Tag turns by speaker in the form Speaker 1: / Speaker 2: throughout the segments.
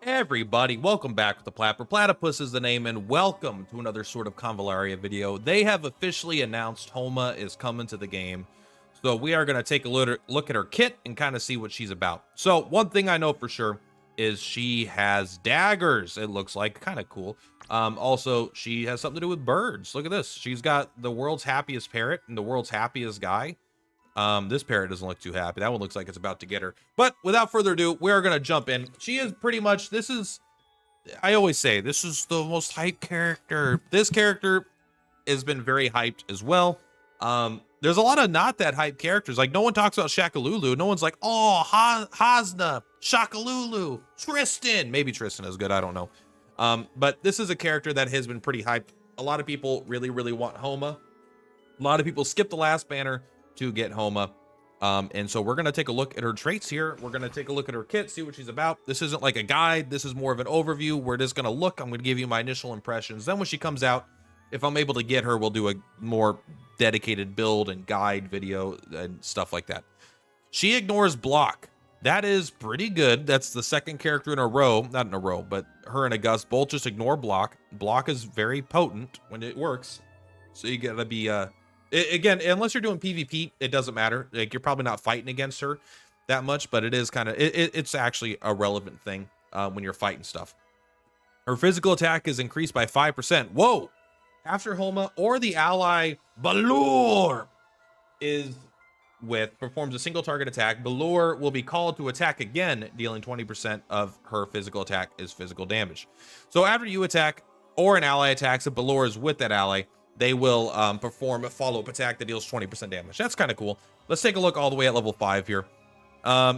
Speaker 1: Everybody, welcome back with the Purplatypus is the name, and welcome to another sort of Convallaria video. They have officially announced Homa is coming to the game, so we are going to take a look at her kit and kind of see what she's about. So one thing I know for sure is she has daggers. It looks like kind of cool. Also, she has something to do with birds. Look at this. She's got the world's happiest parrot and the world's happiest guy. This parrot doesn't look too happy. That one looks like it's about to get her. But without further ado, we're going to jump in. She is pretty much, I always say, this is the most hyped character. This character has been very hyped as well. There's a lot of not that hyped characters. Like, no one talks about Shakalulu. No one's like, oh, Hasna, Shakalulu, Tristan. Maybe Tristan is good. I don't know. But this is a character that has been pretty hyped. A lot of people really, really want Homa. A lot of people skip the last banner to get Homa. And so we're going to take a look at her traits here. We're going to take a look at her kit, see what she's about. This isn't like a guide. This is more of an overview. We're just going to look. I'm going to give you my initial impressions. Then when she comes out, if I'm able to get her, we'll do a more dedicated build and guide video and stuff like that. She ignores block. That is pretty good. That's the second character in a row. Not in a row, but her and August both just ignore block. Block is very potent when it works. So you got to be... Again, unless you're doing PvP, it doesn't matter. Like, you're probably not fighting against her that much, but it is kind of, it's actually a relevant thing when you're fighting stuff. Her physical attack is increased by 5%. Whoa! After Homa or the ally Balor performs a single target attack, Balor will be called to attack again, dealing 20% of her physical attack is physical damage. So after you attack or an ally attacks, if Balor is with that ally, they will perform a follow-up attack that deals 20% damage. That's kind of cool. Let's take a look all the way at level 5 here.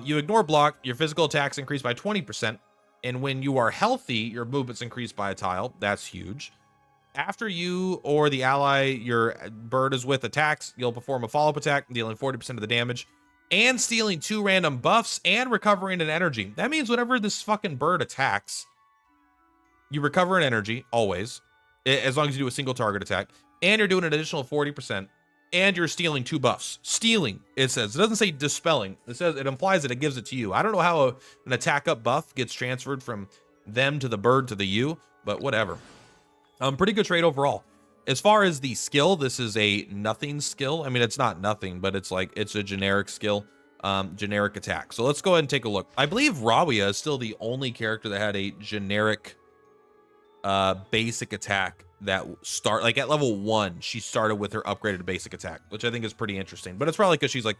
Speaker 1: You ignore block, your physical attacks increase by 20%, and when you are healthy, your movement's increased by a tile. That's huge. After you or the ally your bird is with attacks, you'll perform a follow-up attack, dealing 40% of the damage, and stealing 2 random buffs and recovering an energy. That means whenever this fucking bird attacks, you recover an energy, always, as long as you do a single target attack. And you're doing an additional 40%, and you're stealing 2 buffs. Stealing, it says. It doesn't say dispelling. It implies that it gives it to you. I don't know how an attack up buff gets transferred from them to the bird to the you, but whatever. Pretty good trade overall. As far as the skill, this is a nothing skill. I mean, it's not nothing, but it's a generic skill, generic attack. So let's go ahead and take a look. I believe Rawia is still the only character that had a generic basic attack that start, like, at level 1 she started with her upgraded basic attack, which I think is pretty interesting. But it's probably because she's like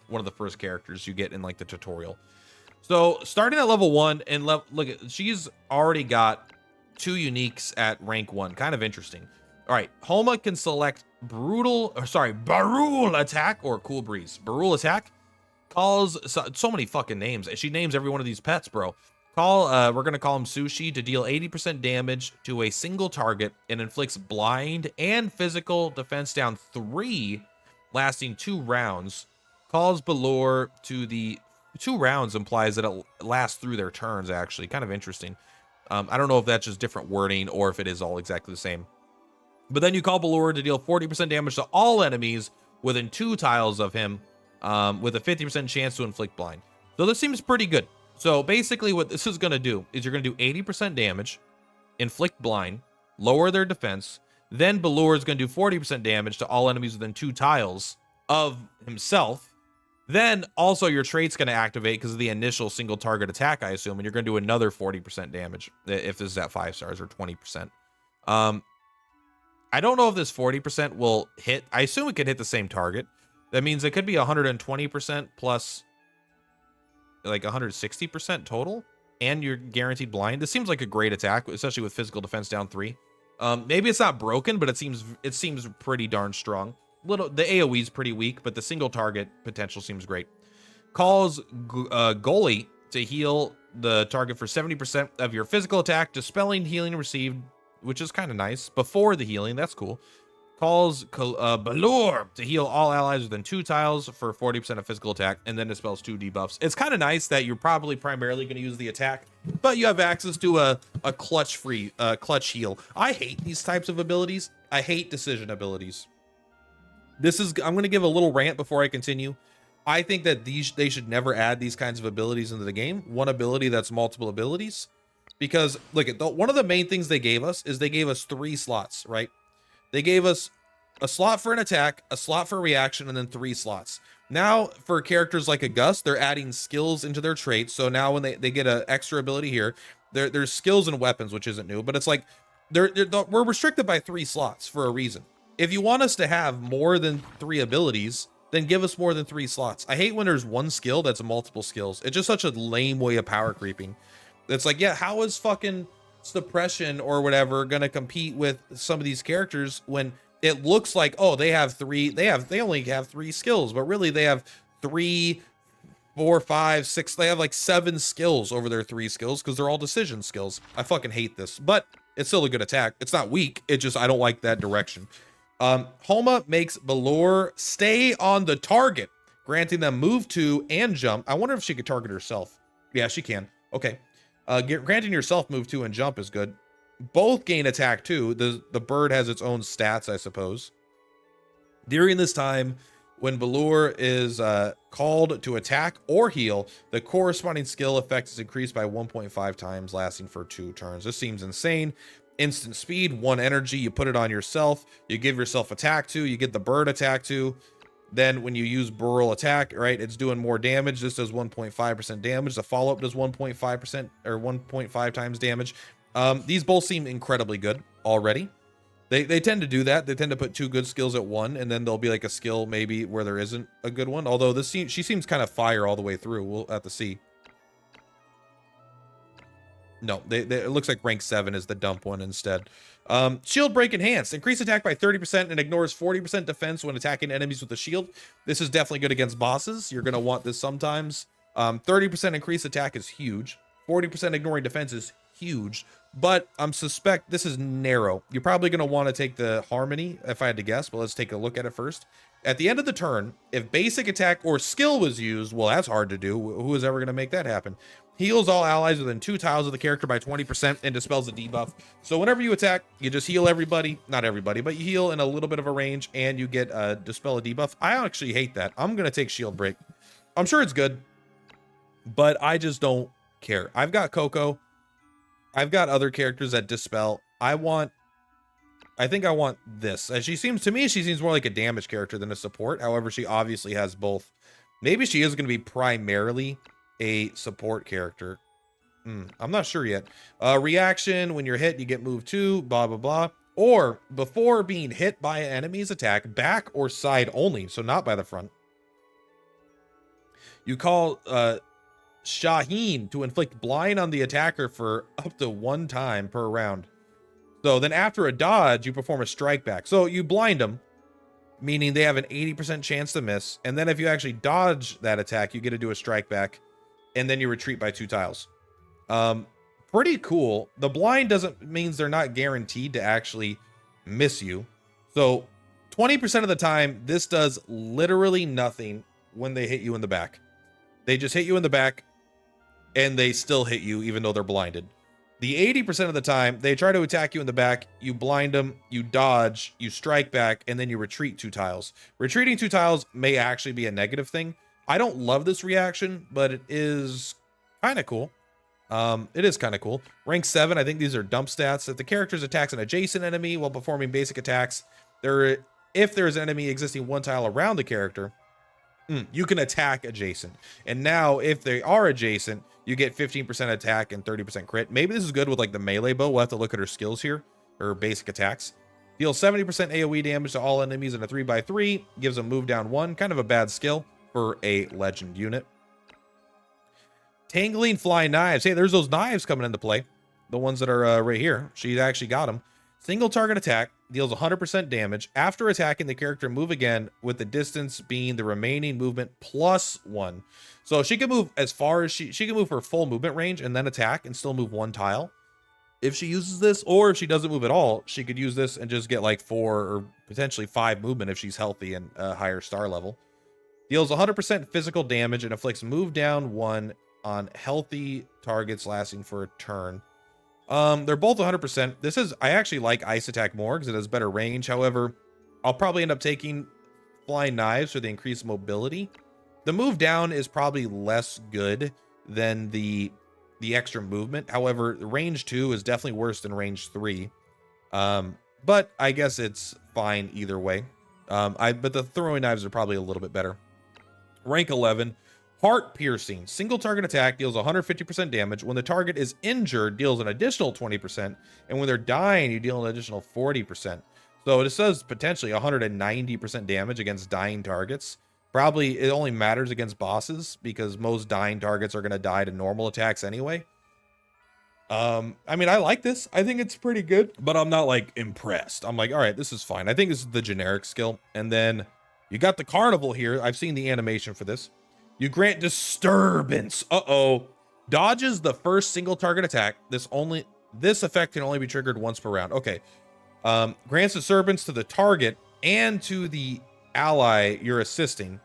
Speaker 1: one of the first characters you get in like the tutorial. So starting at level 1 and look at, she's already got 2 uniques at rank 1. Kind of interesting. All right, Homa can select Barul attack or Cool Breeze. Barul attack calls so many fucking names. She names every one of these pets, bro. We're going to call him Sushi to deal 80% damage to a single target and inflicts blind and physical defense down 3, lasting 2 rounds. Calls Balor to the 2 rounds implies that it lasts through their turns, actually. Kind of interesting. I don't know if that's just different wording or if it is all exactly the same. But then you call Balor to deal 40% damage to all enemies within 2 tiles of him, with a 50% chance to inflict blind. So this seems pretty good. So basically what this is going to do is you're going to do 80% damage, inflict blind, lower their defense. Then Balor is going to do 40% damage to all enemies within 2 tiles of himself. Then also your trait's going to activate because of the initial single target attack, I assume. And you're going to do another 40% damage if this is at 5 stars or 20%. I don't know if this 40% will hit. I assume it could hit the same target. That means it could be 120% plus like 160% total, and you're guaranteed blind. This seems like a great attack, especially with physical defense down 3. Maybe it's not broken, but it seems pretty darn strong. The AoE is pretty weak, but the single target potential seems great. Calls Goalie to heal the target for 70% of your physical attack, dispelling healing received, which is kind of nice. Before the healing, that's cool. Calls Balor to heal all allies within 2 tiles for 40% of physical attack, and then dispels 2 debuffs. It's kind of nice that you're probably primarily going to use the attack, but you have access to a clutch heal. I hate these types of abilities. I hate decision abilities. I'm going to give a little rant before I continue. I think that they should never add these kinds of abilities into the game. One ability that's multiple abilities. because look at one of the main things they gave us is they gave us 3 slots, right? They gave us a slot for an attack, a slot for a reaction, and then 3 slots. Now, for characters like a Gus, they're adding skills into their traits. So now when they get an extra ability here, there's skills and weapons, which isn't new, but it's like we're restricted by 3 slots for a reason. If you want us to have more than 3 abilities, then give us more than 3 slots. I hate when there's one skill that's multiple skills. It's just such a lame way of power creeping. It's like, yeah, how is fucking suppression or whatever gonna compete with some of these characters when it looks like, oh, they only have 3 skills, but really they have 3, 4, 5, 6, they have like 7 skills over their 3 skills because they're all decision skills. I fucking hate this, but it's still a good attack. It's not weak. It just, I don't like that direction. Homa makes Balor stay on the target, granting them move 2 and jump. I wonder if she could target herself. Yeah, she can. Okay. Granting yourself move 2 and jump is good. Both gain attack too. The bird has its own stats, I suppose. During this time, when Balor is called to attack or heal, the corresponding skill effect is increased by 1.5 times, lasting for 2 turns. This seems insane. Instant speed, 1 energy, you put it on yourself, you give yourself attack 2, you get the bird attack 2. Then when you use Burl attack, right, it's doing more damage. This does 1.5% damage. The follow-up does 1.5% or 1.5 times damage. These both seem incredibly good already. They tend to do that. They tend to put 2 good skills at one, and then there'll be like a skill maybe where there isn't a good one. Although she seems kind of fire all the way through. We'll have to see. No, it looks like rank 7 is the dump one instead. Shield break enhanced. Increase attack by 30% and ignores 40% defense when attacking enemies with a shield. This is definitely good against bosses. You're going to want this sometimes. 30% increased attack is huge. 40% ignoring defense is huge. But suspect this is narrow. You're probably going to want to take the harmony, if I had to guess, but let's take a look at it first. At the end of the turn, if basic attack or skill was used, well, that's hard to do. Who is ever going to make that happen? Heals all allies within 2 tiles of the character by 20% and dispels the debuff. So whenever you attack, you just heal everybody. Not everybody, but you heal in a little bit of a range and you get dispel a debuff. I actually hate that. I'm going to take shield break. I'm sure it's good, but I just don't care. I've got Coco. I've got other characters that dispel. I think I want this. As she seems more like a damage character than a support. However, she obviously has both. Maybe she is going to be primarily a support character. I'm not sure yet. Reaction, when you're hit, you get move 2, blah, blah, blah. Or before being hit by an enemy's attack, back or side only, so not by the front. You call Shaheen to inflict blind on the attacker for up to 1 time per round. So then after a dodge, you perform a strike back. So you blind them, meaning they have an 80% chance to miss. And then if you actually dodge that attack, you get to do a strike back. And then you retreat by 2 tiles. Pretty cool. The blind means they're not guaranteed to actually miss you. So 20% of the time, this does literally nothing when they hit you in the back. They just hit you in the back and they still hit you even though they're blinded. The 80% of the time, they try to attack you in the back, you blind them, you dodge, you strike back, and then you retreat 2 tiles. Retreating 2 tiles may actually be a negative thing. I don't love this reaction, but it is kind of cool. It is kind of cool. Rank 7, I think these are dump stats. If the character attacks an adjacent enemy while performing basic attacks, if there is an enemy existing 1 tile around the character, you can attack adjacent. And now, if they are adjacent, you get 15% attack and 30% crit. Maybe this is good with like the melee bow. We'll have to look at her skills here, her basic attacks. Deals 70% AoE damage to all enemies in a 3x3. Gives them move down 1. Kind of a bad skill for a legend unit. Tangling flying knives. Hey, there's those knives coming into play. The ones that are right here. She's actually got them. Single target attack. Deals 100% damage. After attacking the character, move again with the distance being the remaining movement plus 1. So she can move as far as she can move her full movement range and then attack and still move 1 tile. If she uses this, or if she doesn't move at all, she could use this and just get like 4 or potentially 5 movement if she's healthy and a higher star level. Deals 100% physical damage and inflicts move down 1 on healthy targets lasting for a turn. They're both 100%. I actually like ice attack more because it has better range. However, I'll probably end up taking flying knives for the increased mobility. The move down is probably less good than the the extra movement. However, range 2 is definitely worse than range 3. But I guess it's fine either way. But the throwing knives are probably a little bit better. Rank 11, heart piercing. Single target attack deals 150% damage. When the target is injured, deals an additional 20%. And when they're dying, you deal an additional 40%. So it says potentially 190% damage against dying targets. Probably it only matters against bosses because most dying targets are going to die to normal attacks anyway. I mean, I like this. I think it's pretty good, but I'm not like impressed. I'm like, all right, this is fine. I think this is the generic skill. And then you got the carnival here. I've seen the animation for this. You grant disturbance. Dodges the first single target attack. This effect can only be triggered once per round. Okay. Grants disturbance to the target and to the ally you're assisting.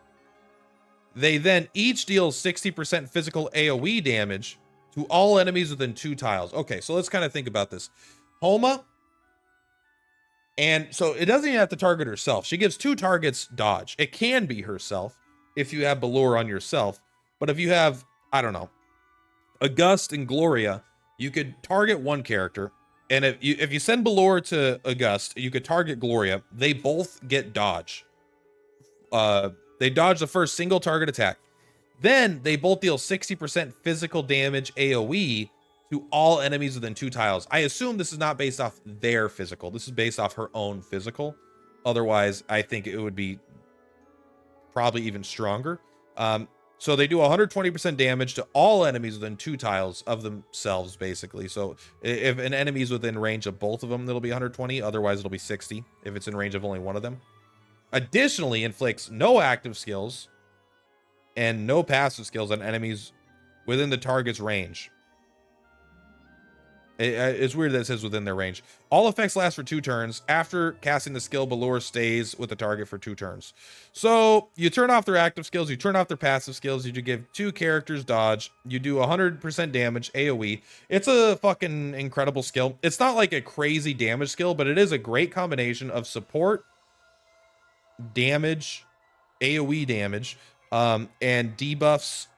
Speaker 1: They then each deal 60% physical AoE damage to all enemies within 2 tiles. Okay, so let's kind of think about this. Homa, and so it doesn't even have to target herself. She gives 2 targets dodge. It can be herself if you have Ballor on yourself. But if you have, I don't know, August and Gloria, you could target one character. And if you send Ballor to August, you could target Gloria. They both get dodge. They dodge the first single target attack. Then they both deal 60% physical damage AoE to all enemies within 2 tiles. I assume this is not based off their physical. This is based off her own physical. Otherwise, I think it would be probably even stronger. So they do 120% damage to all enemies within 2 tiles of themselves, basically. So if an enemy is within range of both of them, it'll be 120. Otherwise, it'll be 60 if it's in range of only one of them. Additionally, inflicts no active skills and no passive skills on enemies within the target's range. It's weird that it says within their range. All effects last for 2 turns. After casting the skill, Ballor stays with the target for 2 turns. So you turn off their active skills, you turn off their passive skills, you give 2 characters dodge, you do 100% damage AoE. It's a fucking incredible skill. It's not like a crazy damage skill, but it is a great combination of support, damage, AoE damage, and debuffs.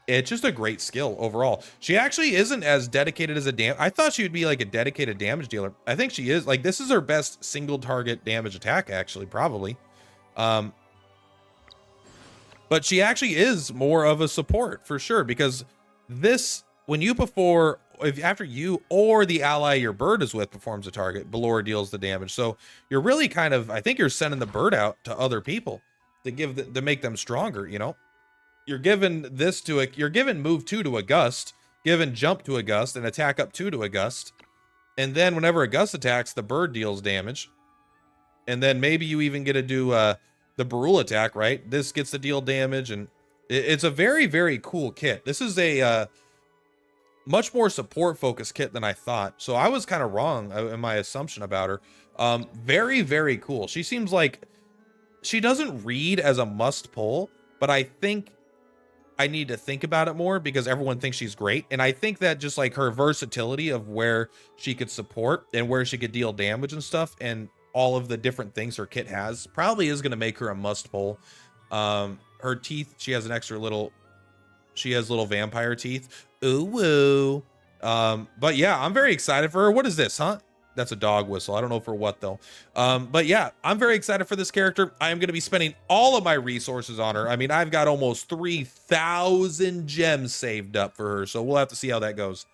Speaker 1: It's just a great skill overall. She actually isn't as dedicated as I thought she would be like a dedicated damage dealer. I think she is. Like, this is her best single target damage attack, actually, probably. But she actually is more of a support for sure, because this, when you after you or the ally your bird is with performs a target, Ballor deals the damage. So you're really kind of, I think you're sending the bird out to other people to make them stronger, you know? You're given you're given move 2 to August, given jump to August, and attack up 2 to August. And then whenever August attacks, the bird deals damage. And then maybe you even get to do the Barul attack, right? This gets to deal damage, and it's a very, very cool kit. This is a much more support focused kit than I thought. So I was kind of wrong in my assumption about her. Very, very cool. She seems like she doesn't read as a must pull, but I think I need to think about it more because everyone thinks she's great. And I think that just like her versatility of where she could support and where she could deal damage and stuff, and all of the different things her kit has, probably is going to make her a must pull. Her teeth, she has little vampire teeth. Ooh, woo. But yeah, I'm very excited for her. What is this, huh? That's a dog whistle. I don't know for what though. But yeah, I'm very excited for this character. I am going to be spending all of my resources on her. I mean, I've got almost 3,000 gems saved up for her, so we'll have to see how that goes.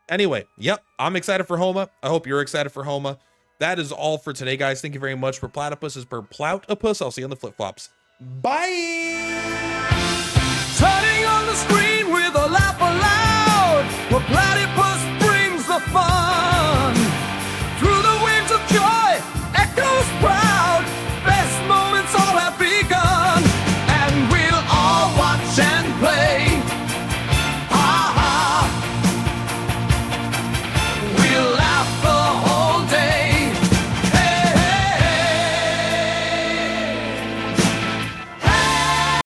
Speaker 1: Anyway, yep, I'm excited for Homa. I hope you're excited for Homa. That is all for today, guys. Thank you very much. Purplatypus is Purplatypus. I'll see you on the flip-flops. Bye!